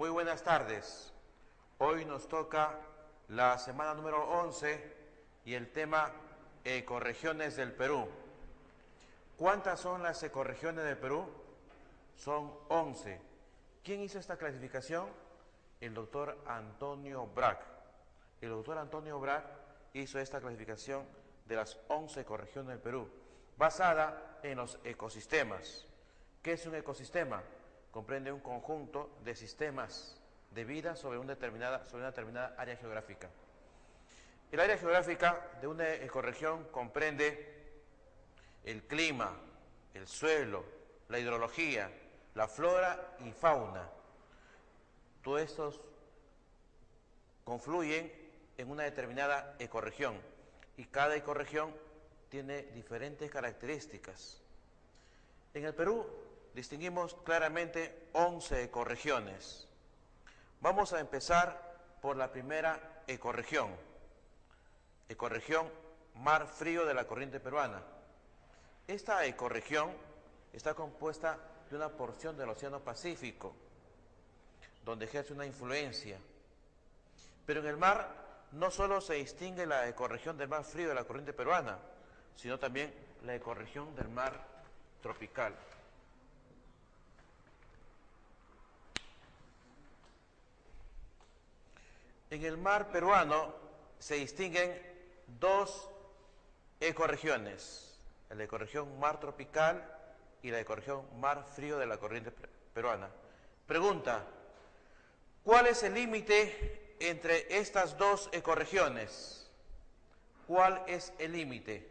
Muy buenas tardes. Hoy nos toca la semana número 11 y el tema ecorregiones del Perú. ¿Cuántas son las ecorregiones del Perú? Son 11. ¿Quién hizo esta clasificación? El doctor Antonio Brac. El doctor Antonio Brac hizo esta clasificación de las 11 ecorregiones del Perú, basada en los ecosistemas. ¿Qué es un ecosistema? Comprende un conjunto de sistemas de vida sobre una determinada área geográfica. El área geográfica de una ecorregión comprende el clima, el suelo, la hidrología, la flora y fauna. Todos estos confluyen en una determinada ecorregión y cada ecorregión tiene diferentes características. En el Perú distinguimos claramente 11 ecorregiones. Vamos a empezar por la primera ecorregión, ecorregión Mar Frío de la corriente peruana. Esta ecorregión está compuesta de una porción del Océano Pacífico, donde ejerce una influencia. Pero en el mar no solo se distingue la ecorregión del Mar Frío de la corriente peruana, sino también la ecorregión del mar tropical. En el mar peruano se distinguen dos ecorregiones, la ecorregión mar tropical y la ecorregión mar frío de la corriente peruana. Pregunta, ¿cuál es el límite entre estas dos ecorregiones? ¿Cuál es el límite?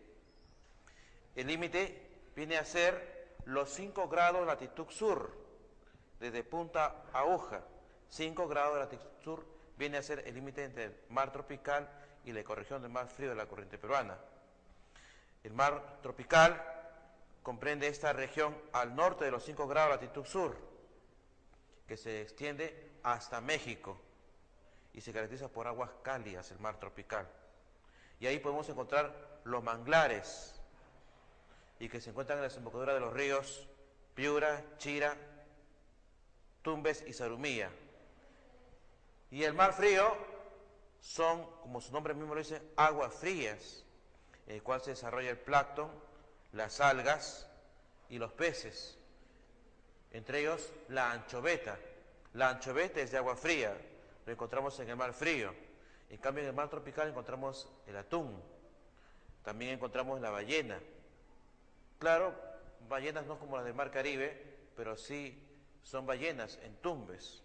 El límite viene a ser los 5 grados latitud sur, desde punta a aguja. 5 grados de latitud sur viene a ser el límite entre el mar tropical y la ecorregión del mar frío de la corriente peruana. El mar tropical comprende esta región al norte de los 5 grados de latitud sur, que se extiende hasta México y se caracteriza por aguas cálidas, el mar tropical. Y ahí podemos encontrar los manglares, y que se encuentran en la desembocadura de los ríos Piura, Chira, Tumbes y Zarumilla. Y el mar frío son, como su nombre mismo lo dice, aguas frías, en el cual se desarrolla el plancton, las algas y los peces, entre ellos la anchoveta. La anchoveta es de agua fría, lo encontramos en el mar frío. En cambio, en el mar tropical encontramos el atún, también encontramos la ballena. Claro, ballenas no como las del mar Caribe, pero sí son ballenas en Tumbes,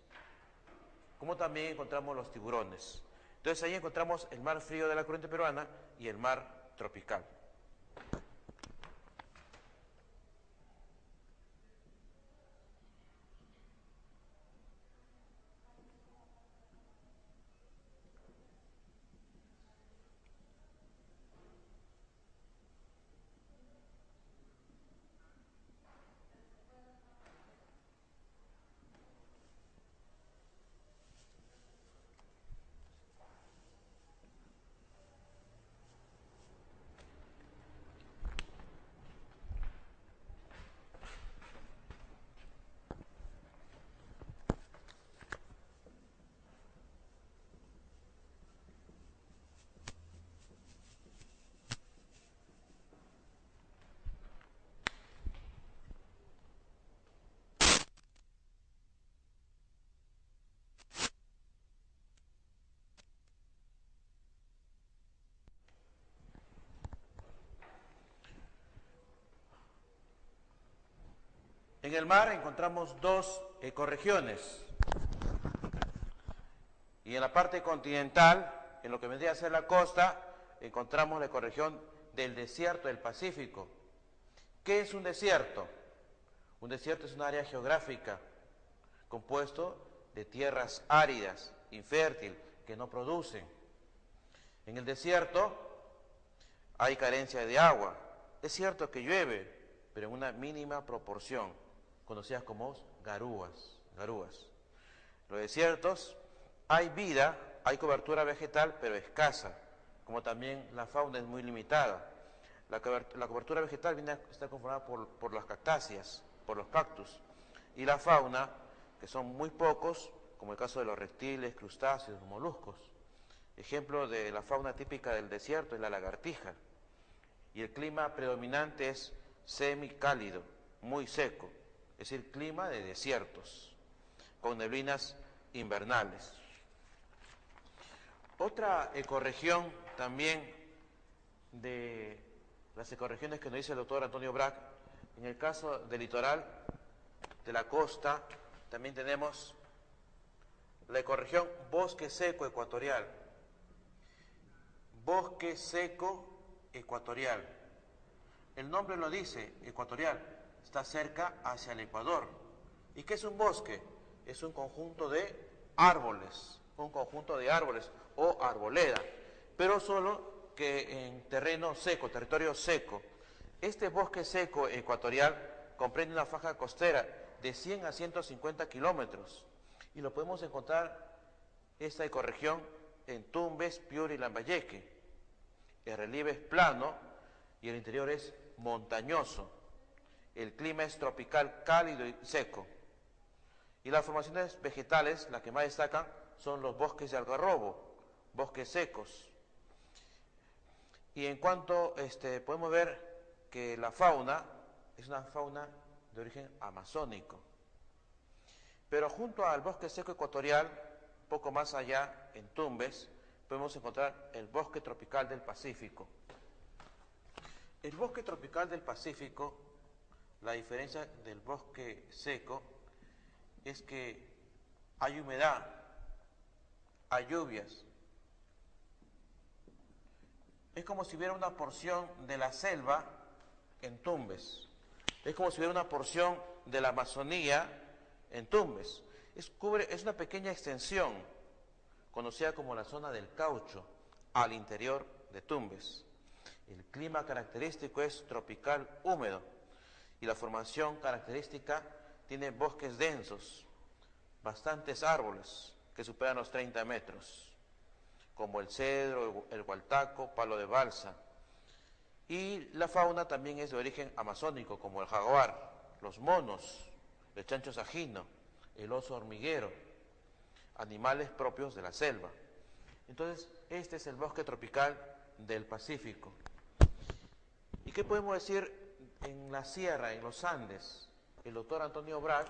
como también encontramos los tiburones. Entonces ahí encontramos el mar frío de la corriente peruana y el mar tropical. En el mar encontramos dos ecorregiones, y en la parte continental, en lo que vendría a ser la costa, encontramos la ecorregión del desierto del Pacífico. ¿Qué es un desierto? Un desierto es un área geográfica compuesto de tierras áridas, infértil, que no producen. En el desierto hay carencia de agua. Es cierto que llueve, pero en una mínima proporción, conocidas como garúas. Los desiertos hay vida, hay cobertura vegetal, pero escasa, como también la fauna es muy limitada. La cobertura vegetal está conformada por las cactáceas, por los cactus, y la fauna, que son muy pocos, como el caso de los reptiles, crustáceos, moluscos. Ejemplo de la fauna típica del desierto es la lagartija. Y el clima predominante es semicálido, muy seco, es decir, clima de desiertos, con neblinas invernales. Otra ecorregión también de las ecorregiones que nos dice el doctor Antonio Brac, en el caso del litoral, de la costa, también tenemos la ecorregión bosque seco ecuatorial. Bosque seco ecuatorial. El nombre lo dice, ecuatorial, está cerca hacia el Ecuador. ¿Y qué es un bosque? Es un conjunto de árboles, o arboleda, pero solo que en terreno seco, territorio seco. Este bosque seco ecuatorial comprende una faja costera de 100 a 150 kilómetros y lo podemos encontrar, esta ecorregión, en Tumbes, Piura y Lambayeque. El relieve es plano y el interior es montañoso. El clima es tropical, cálido y seco. Y las formaciones vegetales, las que más destacan, son los bosques de algarrobo, bosques secos. Y en cuanto podemos ver que la fauna es una fauna de origen amazónico. Pero junto al bosque seco ecuatorial, poco más allá, en Tumbes, podemos encontrar el bosque tropical del Pacífico. El bosque tropical del Pacífico, la diferencia del bosque seco, es que hay humedad, hay lluvias. Es como si hubiera una porción de la selva en Tumbes. Es como si hubiera una porción de la Amazonía en Tumbes. Es una pequeña extensión, conocida como la zona del caucho, al interior de Tumbes. El clima característico es tropical húmedo y la formación característica tiene bosques densos, bastantes árboles que superan los 30 metros, como el cedro, el hualtaco, palo de balsa. Y la fauna también es de origen amazónico, como el jaguar, los monos, el chancho sajino, el oso hormiguero, animales propios de la selva. Entonces, este es el bosque tropical del Pacífico. ¿Y qué podemos decir en la sierra, en los Andes? El doctor Antonio Brac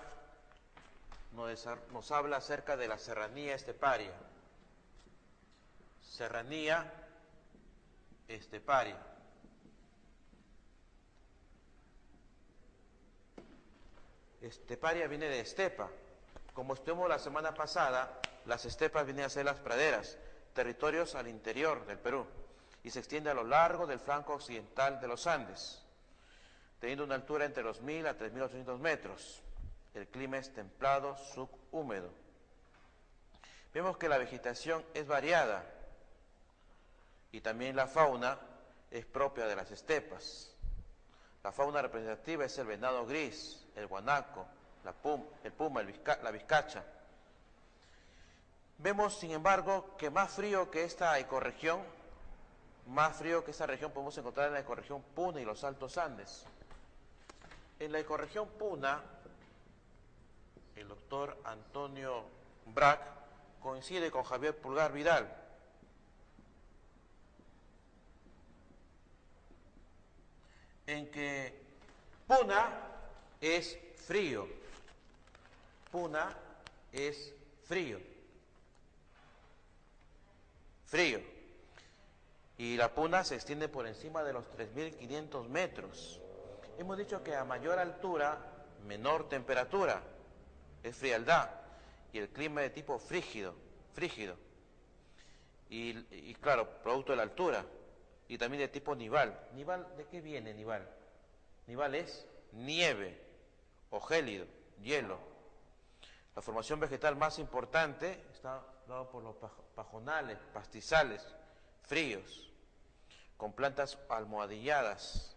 nos habla acerca de la serranía esteparia. Serranía esteparia. Esteparia viene de estepa. Como estuvimos la semana pasada, las estepas vienen a ser las praderas, territorios al interior del Perú, y se extiende a lo largo del flanco occidental de los Andes, teniendo una altura entre los 1000 a 3800 metros. El clima es templado, subhúmedo. Vemos que la vegetación es variada y también la fauna es propia de las estepas. La fauna representativa es el venado gris, el guanaco, el puma, la vizcacha. Vemos, sin embargo, que más frío que esta ecorregión, más frío que esta región podemos encontrar en la ecorregión Puna y los Altos Andes. En la ecorregión Puna, el doctor Antonio Brac coincide con Javier Pulgar Vidal. En que Puna es frío. Puna es frío. Frío. Y la Puna se extiende por encima de los 3500 metros. Hemos dicho que a mayor altura, menor temperatura, es frialdad, y el clima es de tipo frígido. Y claro, producto de la altura, y también de tipo nival. ¿Nival de qué viene nival? Nival es nieve o gélido, hielo. La formación vegetal más importante está dado por los pajonales, pastizales, fríos, con plantas almohadilladas,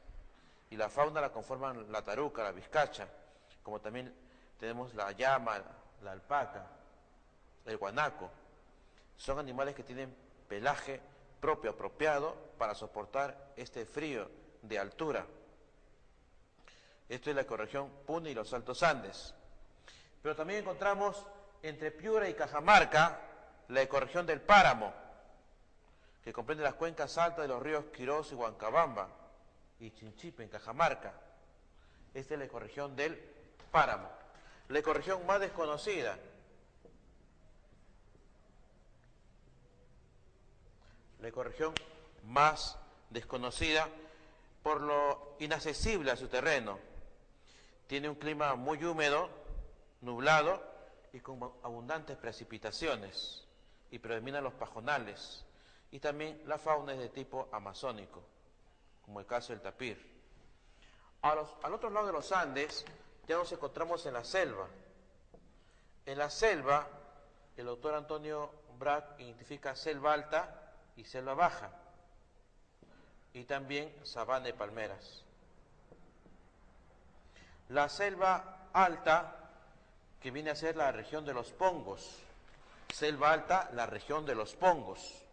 y la fauna la conforman la taruca, la vizcacha, como también tenemos la llama, la alpaca, el guanaco. Son animales que tienen pelaje propio, apropiado para soportar este frío de altura. Esto es la ecorregión Puna y los Altos Andes. Pero también encontramos entre Piura y Cajamarca, la ecorregión del Páramo, que comprende las cuencas altas de los ríos Quirós y Huancabamba, y Chinchipe en Cajamarca. Esta es la ecorregión del Páramo. La ecorregión más desconocida. La ecorregión más desconocida por lo inaccesible a su terreno. Tiene un clima muy húmedo, nublado y con abundantes precipitaciones, y predominan los pajonales, y también la fauna es de tipo amazónico, como el caso del tapir. Al otro lado de los Andes ya nos encontramos en la selva. En la selva, el doctor Antonio Brac identifica selva alta y selva baja, y también sabana de palmeras. La selva alta, que viene a ser la región de los Pongos, selva alta, la región de los Pongos,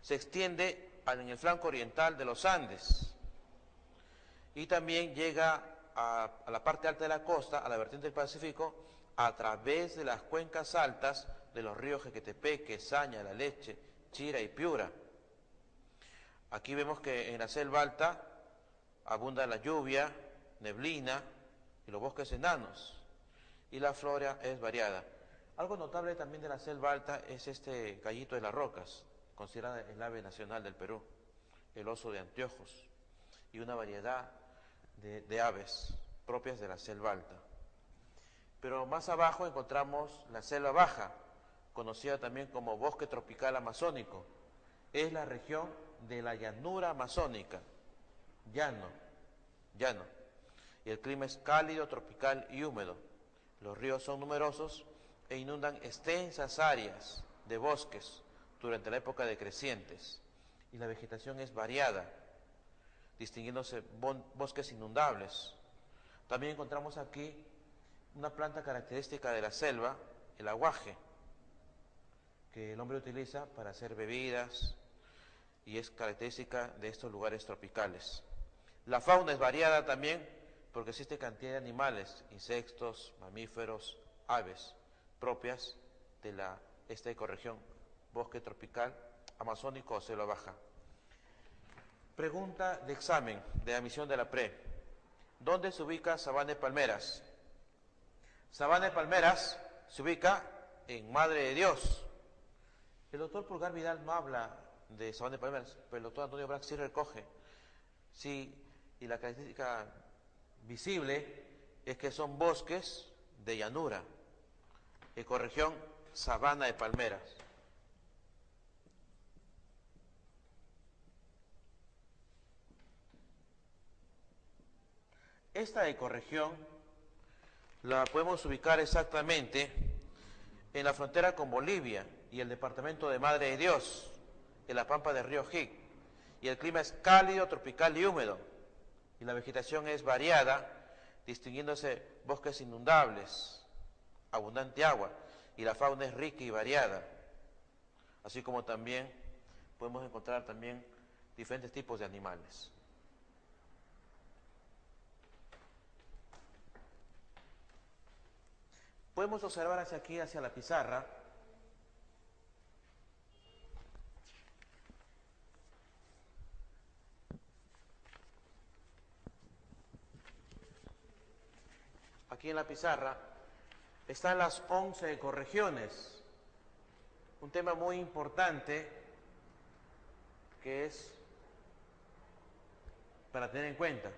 se extiende en el flanco oriental de los Andes y también llega a la parte alta de la costa, a la vertiente del Pacífico, a través de las cuencas altas de los ríos Jequetepeque, Saña, La Leche, Chira y Piura. Aquí vemos que en la selva alta abunda la lluvia, neblina y los bosques enanos, y la flora es variada. Algo notable también de la selva alta es este gallito de las rocas, considerada el ave nacional del Perú, el oso de anteojos, y una variedad de aves propias de la selva alta. Pero más abajo encontramos la selva baja, conocida también como bosque tropical amazónico. Es la región de la llanura amazónica, llano, y el clima es cálido, tropical y húmedo. Los ríos son numerosos e inundan extensas áreas de bosques durante la época de crecientes, y la vegetación es variada, distinguiéndose bosques inundables. También encontramos aquí una planta característica de la selva, el aguaje, que el hombre utiliza para hacer bebidas y es característica de estos lugares tropicales. La fauna es variada también porque existe cantidad de animales, insectos, mamíferos, aves, propias de esta ecorregión, bosque tropical, amazónico o selva baja. Pregunta de examen de admisión de la PRE. ¿Dónde se ubica Sabana de Palmeras? Sabana de Palmeras se ubica en Madre de Dios. El doctor Pulgar Vidal no habla de Sabana de Palmeras, pero el doctor Antonio Brac sí recoge. Sí, y la característica visible es que son bosques de llanura, ecorregión Sabana de Palmeras. Esta ecorregión la podemos ubicar exactamente en la frontera con Bolivia y el departamento de Madre de Dios, en la pampa del río Jic, y el clima es cálido, tropical y húmedo, y la vegetación es variada, distinguiéndose bosques inundables, abundante agua, y la fauna es rica y variada, así como también podemos encontrar también diferentes tipos de animales. Podemos observar hacia aquí, hacia la pizarra, aquí en la pizarra están las 11 ecorregiones, un tema muy importante que es para tener en cuenta.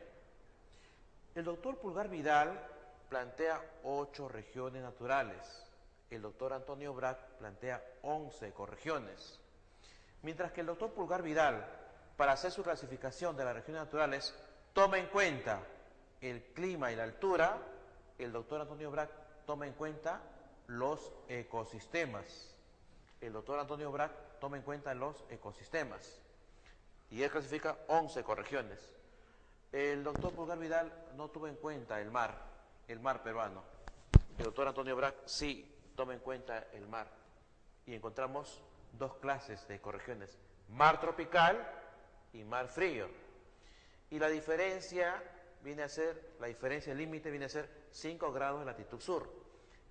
El doctor Pulgar Vidal plantea 8 regiones naturales, el doctor Antonio Brac plantea 11 ecorregiones, mientras que el doctor Pulgar Vidal, para hacer su clasificación de las regiones naturales, toma en cuenta el clima y la altura. El doctor Antonio Brac toma en cuenta los ecosistemas. El doctor Antonio Brac toma en cuenta los ecosistemas y él clasifica 11 ecorregiones. El doctor Pulgar Vidal no tuvo en cuenta el mar peruano. El doctor Antonio Brac sí toma en cuenta el mar, y encontramos 2 clases de ecorregiones: mar tropical y mar frío. Y la diferencia viene a ser, la diferencia límite viene a ser 5 grados de latitud sur.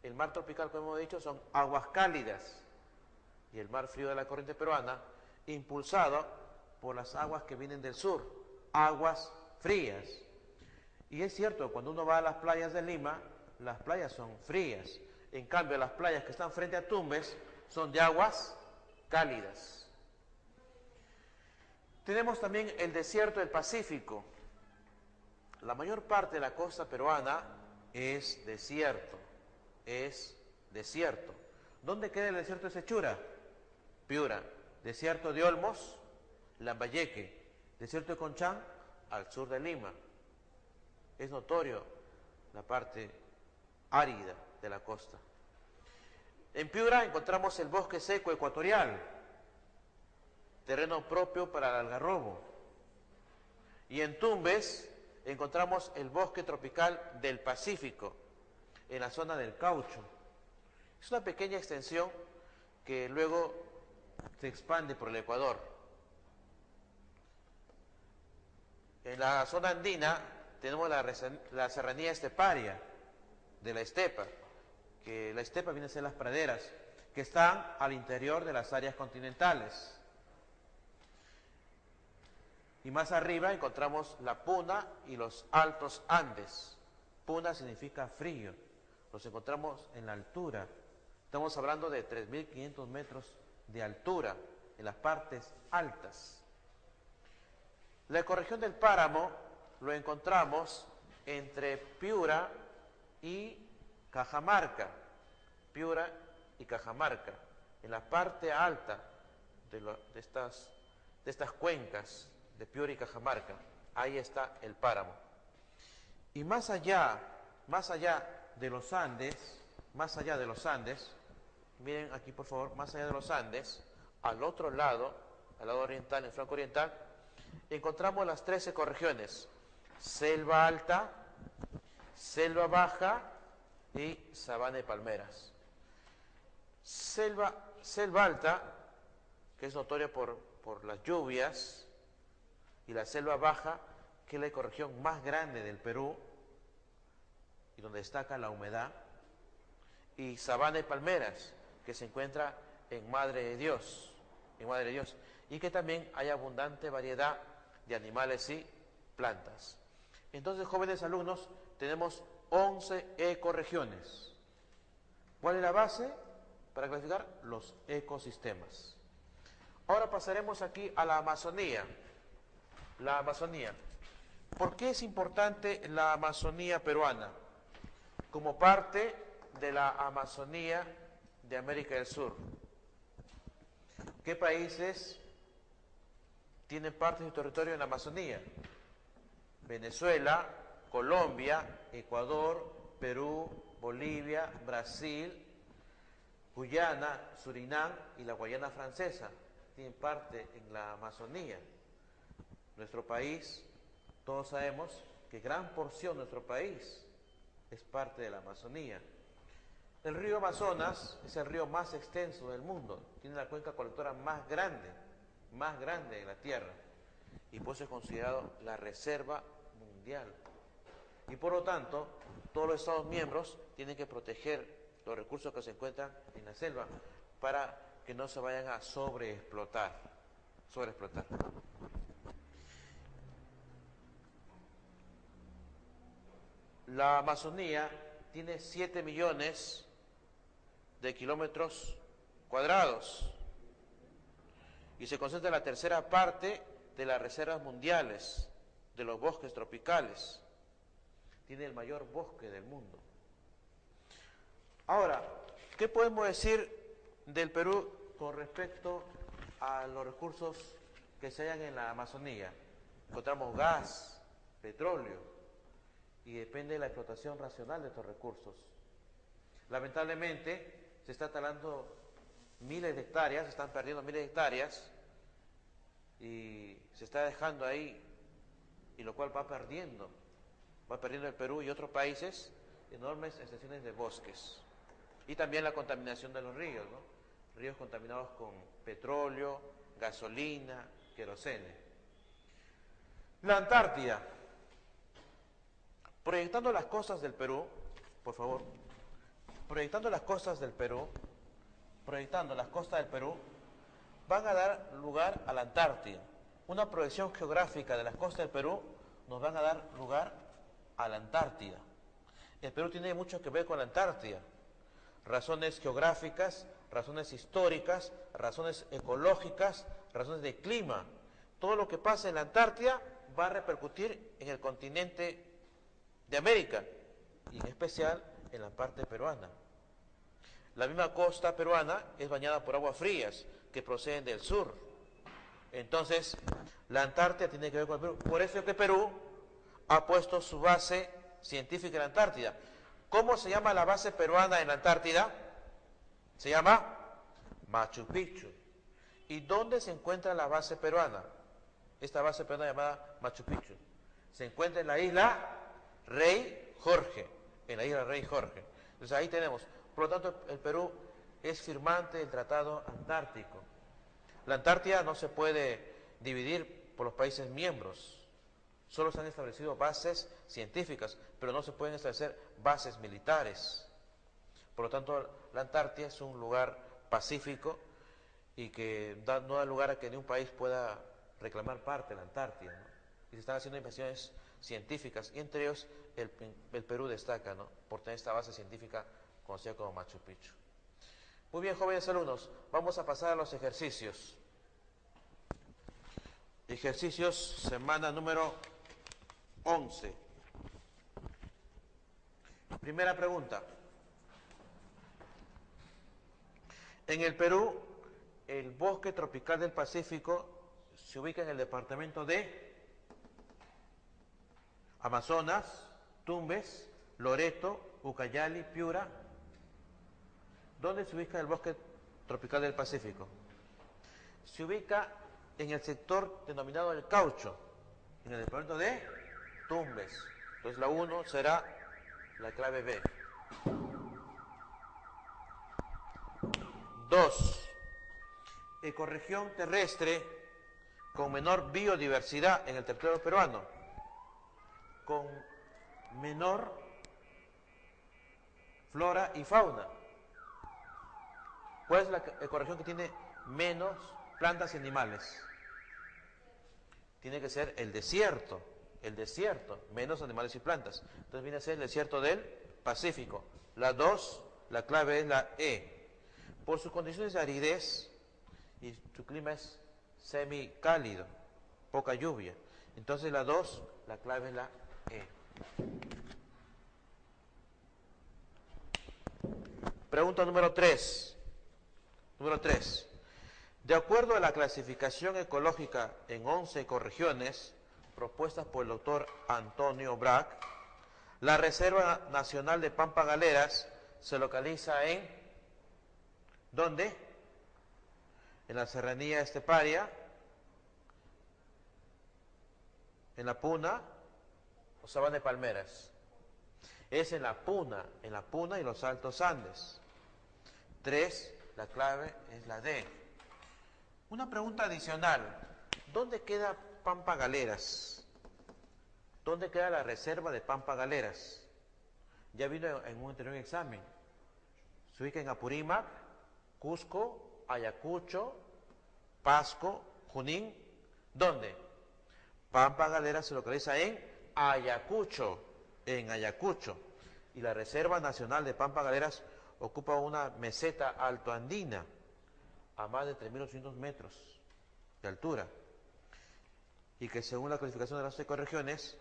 el mar tropical, como hemos dicho, son aguas cálidas, y el mar frío de la corriente peruana, impulsado por las aguas que vienen del sur, aguas frías. Y es cierto, cuando uno va a las playas de Lima, las playas son frías. En cambio, las playas que están frente a Tumbes son de aguas cálidas. Tenemos también el desierto del Pacífico. La mayor parte de la costa peruana es desierto, ¿Dónde queda el desierto de Sechura? Piura. Desierto de Olmos, Lambayeque. Desierto de Conchán, al sur de Lima. Es notorio la parte árida de la costa. En Piura encontramos el bosque seco ecuatorial, terreno propio para el algarrobo. Y en Tumbes encontramos el bosque tropical del Pacífico, en la zona del Caucho. Es una pequeña extensión que luego se expande por el Ecuador. En la zona andina tenemos la serranía esteparia de la estepa, que la estepa viene a ser las praderas, que están al interior de las áreas continentales. Y más arriba encontramos la Puna y los Altos Andes. Puna significa frío, los encontramos en la altura. Estamos hablando de 3.500 metros de altura, en las partes altas. La ecorregión del páramo lo encontramos entre Piura y Cajamarca. Piura y Cajamarca, en la parte alta de estas cuencas de Piura y Cajamarca. Ahí está el páramo. Y más allá de los Andes, miren aquí por favor, más allá de los Andes, al otro lado, al lado oriental, en el flanco oriental, encontramos las 13 ecorregiones: selva alta, selva baja y sabana de palmeras. Selva alta, que es notoria por las lluvias, y la selva baja, que es la ecorregión más grande del Perú y donde destaca la humedad, y sabana de palmeras, que se encuentra en Madre de Dios, y que también hay abundante variedad de animales y plantas. Entonces, jóvenes alumnos, tenemos 11 ecorregiones. ¿Cuál es la base para clasificar? Los ecosistemas. Ahora pasaremos aquí a la Amazonía. La Amazonía. ¿Por qué es importante la Amazonía peruana? Como parte de la Amazonía de América del Sur. ¿Qué países tienen parte de su territorio en la Amazonía? Venezuela, Colombia, Ecuador, Perú, Bolivia, Brasil, Guyana, Surinam y la Guayana Francesa tienen parte en la Amazonía. Nuestro país, todos sabemos que gran porción de nuestro país es parte de la Amazonía. El río Amazonas es el río más extenso del mundo, tiene la cuenca colectora más grande de la Tierra, y por eso es considerado la reserva mundial. Y por lo tanto, todos los Estados miembros tienen que proteger los recursos que se encuentran en la selva para que no se vayan a sobreexplotar. La Amazonía tiene 7 millones de kilómetros cuadrados y se concentra la tercera parte de las reservas mundiales de los bosques tropicales. Tiene el mayor bosque del mundo. Ahora, ¿qué podemos decir del Perú con respecto a los recursos que se hallan en la Amazonía? Encontramos gas, petróleo, y depende de la explotación racional de estos recursos. Lamentablemente, se está talando miles de hectáreas, se están perdiendo miles de hectáreas, y se está dejando ahí, y lo cual va perdiendo el Perú y otros países enormes extensiones de bosques. Y también la contaminación de los ríos, ¿no? Ríos contaminados con petróleo, gasolina, querosene. La Antártida. Proyectando las costas del Perú, por favor, proyectando las costas del Perú, van a dar lugar a la Antártida. Una proyección geográfica de las costas del Perú nos van a dar lugar a la Antártida. El Perú tiene mucho que ver con la Antártida. Razones geográficas, razones históricas, razones ecológicas, razones de clima. Todo lo que pasa en la Antártida va a repercutir en el continente de América y en especial en la parte peruana. La misma costa peruana es bañada por aguas frías que proceden del sur. Entonces, la Antártida tiene que ver con el Perú. Por eso es que Perú ha puesto su base científica en la Antártida. ¿Cómo se llama la base peruana en la Antártida? Se llama Machu Picchu. ¿Y dónde se encuentra la base peruana? Esta base peruana llamada Machu Picchu. Se encuentra en la isla Rey Jorge. En la isla Rey Jorge. Entonces ahí tenemos. Por lo tanto, el Perú es firmante del Tratado Antártico. La Antártida no se puede dividir por los países miembros. Solo se han establecido bases científicas, pero no se pueden establecer bases militares. Por lo tanto, la Antártida es un lugar pacífico y que no da lugar a que ni un país pueda reclamar parte de la Antártida, ¿no? Y se están haciendo investigaciones científicas, y entre ellos el Perú destaca, ¿no?, por tener esta base científica conocida como Machu Picchu. Muy bien, jóvenes alumnos, vamos a pasar a los ejercicios. Ejercicios, semana número 11. Primera pregunta. En el Perú, el bosque tropical del Pacífico se ubica en el departamento de Amazonas, Tumbes, Loreto, Ucayali, Piura. ¿Dónde se ubica el bosque tropical del Pacífico? Se ubica en el sector denominado el Caucho, en el departamento de Tumbes. Entonces la 1 será la clave B. 2. Ecorregión terrestre con menor biodiversidad en el territorio peruano. Con menor flora y fauna. ¿Cuál es la ecorregión que tiene menos plantas y animales? Tiene que ser el desierto, menos animales y plantas. Entonces viene a ser el desierto del Pacífico. La 2, la clave es la E. Por sus condiciones de aridez, y su clima es semicálido, poca lluvia. Entonces la 2, la clave es la E. Pregunta número 3. Número 3. De acuerdo a la clasificación ecológica en 11 ecorregiones propuestas por el doctor Antonio Brac, la Reserva Nacional de Pampa Galeras se localiza en ¿dónde? En la serranía esteparia, en la Puna o sabana de palmeras. Es en la Puna y los Altos Andes. 3, la clave es la D. Una pregunta adicional. ¿Dónde queda Pampa Galeras? ¿Dónde queda la reserva de Pampa Galeras? Ya vino en un anterior examen. Se ubica en Apurímac, Cusco, Ayacucho, Pasco, Junín. ¿Dónde? Pampa Galeras se localiza en Ayacucho. Y la Reserva Nacional de Pampa Galeras ocupa una meseta altoandina a más de 3.800 metros de altura, y que según la clasificación de las ecorregiones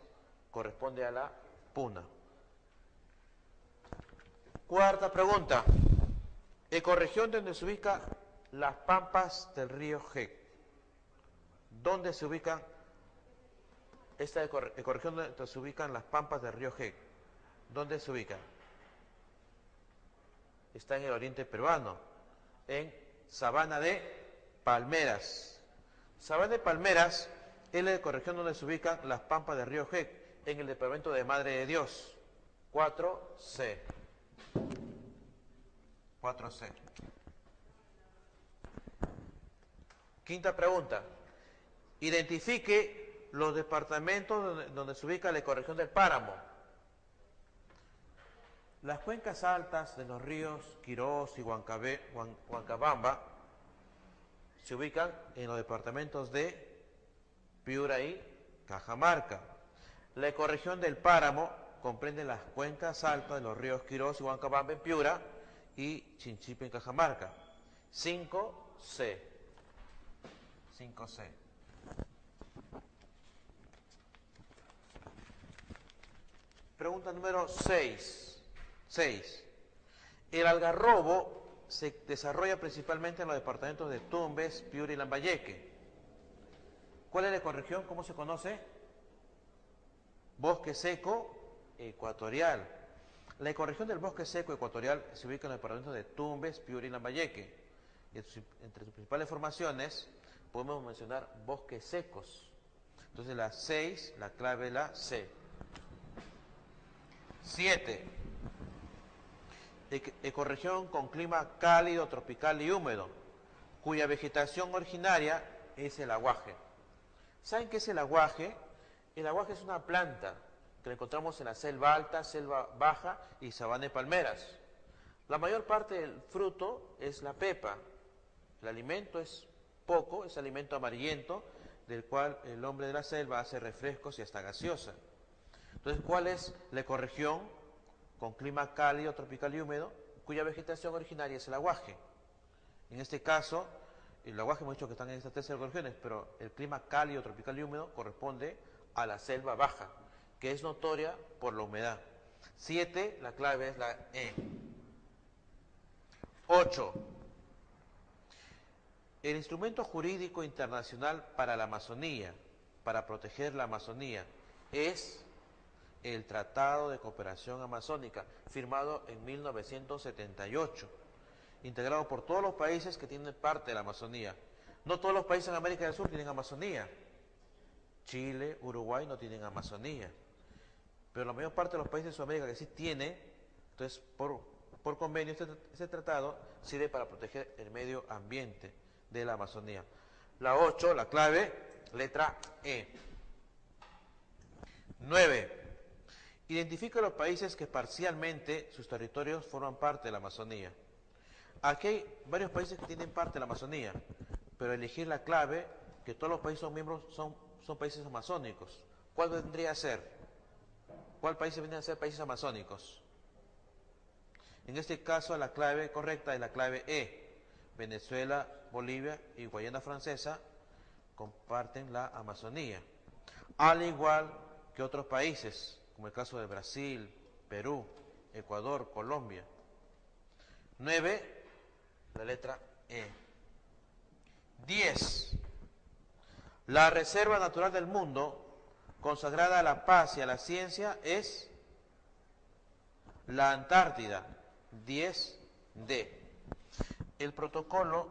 corresponde a la Puna. Cuarta pregunta. Ecorregión donde se ubican las pampas del río Jec. ¿Dónde se ubican esta ecorregión donde se ubican las pampas del río Jec? ¿Dónde se ubican? Está en el oriente peruano, en Sabana de Palmeras. Sabana de Palmeras es la ecorregión donde se ubican las pampas del río Jec, en el departamento de Madre de Dios. 4C. 4C. Quinta pregunta. Identifique los departamentos donde se ubica la ecorregión del Páramo. Las cuencas altas de los ríos Quirós y Huancabamba se ubican en los departamentos de Piura y Cajamarca. La ecorregión del Páramo comprende las cuencas altas de los ríos Quirós y Huancabamba en Piura y Chinchipe en Cajamarca. 5C. 5C. Pregunta número 6. El algarrobo se desarrolla principalmente en los departamentos de Tumbes, Piura y Lambayeque. ¿Cuál es la ecorregión? ¿Cómo se conoce? Bosque seco ecuatorial. La ecorregión del bosque seco ecuatorial se ubica en los departamentos de Tumbes, Piura y Lambayeque. Entre sus principales formaciones podemos mencionar bosques secos. Entonces la 6, la clave es la C. 7. Ecorregión con clima cálido, tropical y húmedo, cuya vegetación originaria es el aguaje. ¿Saben qué es el aguaje? El aguaje es una planta que la encontramos en la selva alta, selva baja y sabana de palmeras. La mayor parte del fruto es la pepa. El alimento es poco, es alimento amarillento, del cual el hombre de la selva hace refrescos y hasta gaseosa. Entonces, ¿cuál es la ecorregión con clima cálido, tropical y húmedo, cuya vegetación originaria es el aguaje? En este caso, el aguaje hemos dicho que están en estas tres ecorregiones, pero el clima cálido, tropical y húmedo corresponde a la selva baja, que es notoria por la humedad. 7, la clave es la E. 8. El instrumento jurídico internacional para la Amazonía, para proteger la Amazonía, es el Tratado de Cooperación Amazónica, firmado en 1978, integrado por todos los países que tienen parte de la Amazonía. No todos los países en América del Sur tienen Amazonía. Chile, Uruguay no tienen Amazonía. Pero la mayor parte de los países de Sudamérica que sí tiene, entonces por convenio este tratado sirve para proteger el medio ambiente de la Amazonía. La 8, la clave, letra E. 9. Identifica los países que parcialmente sus territorios forman parte de la Amazonía. Aquí hay varios países que tienen parte de la Amazonía, pero elegir la clave, que todos los países son miembros, son países amazónicos. ¿Cuál vendría a ser? ¿Cuál país vendría a ser países amazónicos? En este caso la clave correcta es la clave E. Venezuela, Bolivia y Guayana Francesa comparten la Amazonía, al igual que otros países, como el caso de Brasil, Perú, Ecuador, Colombia. 9, la letra E. 10. La reserva natural del mundo, consagrada a la paz y a la ciencia, es la Antártida. 10D. El protocolo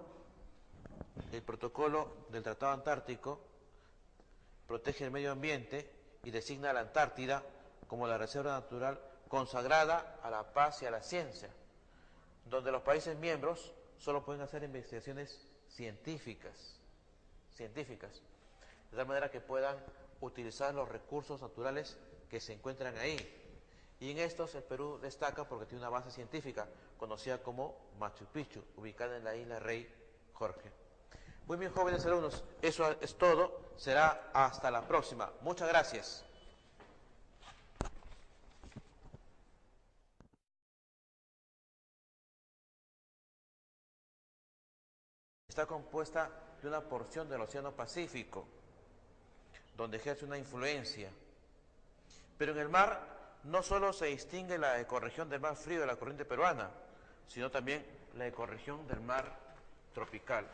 del Tratado Antártico protege el medio ambiente y designa a la Antártida como la reserva natural consagrada a la paz y a la ciencia, donde los países miembros solo pueden hacer investigaciones científicas, de tal manera que puedan utilizar los recursos naturales que se encuentran ahí. Y en estos el Perú destaca porque tiene una base científica conocida como Machu Picchu, ubicada en la isla Rey Jorge. Muy bien, jóvenes alumnos, eso es todo. Será hasta la próxima. Muchas gracias. Está compuesta de una porción del Océano Pacífico, donde ejerce una influencia. Pero en el mar no solo se distingue la ecorregión del mar frío de la corriente peruana, sino también la ecorregión del mar tropical.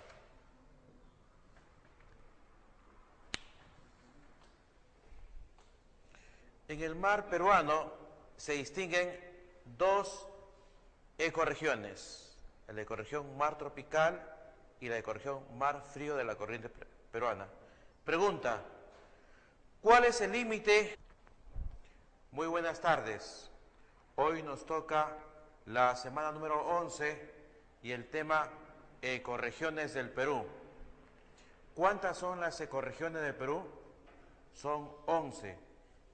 En el mar peruano se distinguen dos ecorregiones, la ecorregión mar tropical y la ecorregión mar frío de la corriente peruana. Pregunta, ¿cuál es el límite? Muy buenas tardes. Hoy nos toca la semana número 11 y el tema ecorregiones del Perú. ¿Cuántas son las ecorregiones del Perú? Son 11.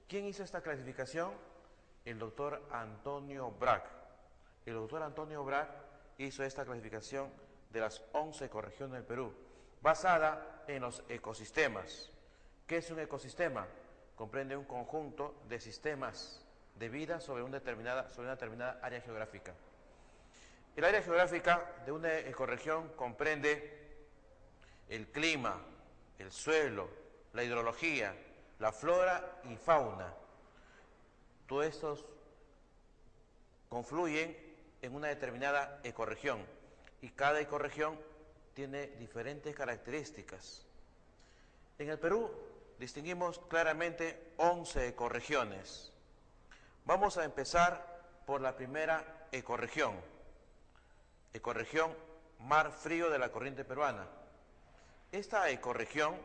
¿Quién hizo esta clasificación? El doctor Antonio Brac. el doctor Antonio Brac hizo esta clasificación de las 11 ecorregiones del Perú, basada en los ecosistemas. ¿Qué es un ecosistema? Comprende un conjunto de sistemas de vida sobre una determinada área geográfica. El área geográfica de una ecorregión comprende el clima, el suelo, la hidrología, la flora y fauna. Todos estos confluyen en una determinada ecorregión y cada ecorregión tiene diferentes características. En el Perú distinguimos claramente 11 ecorregiones. Vamos a empezar por la primera ecorregión, ecorregión Mar Frío de la corriente peruana. Esta ecorregión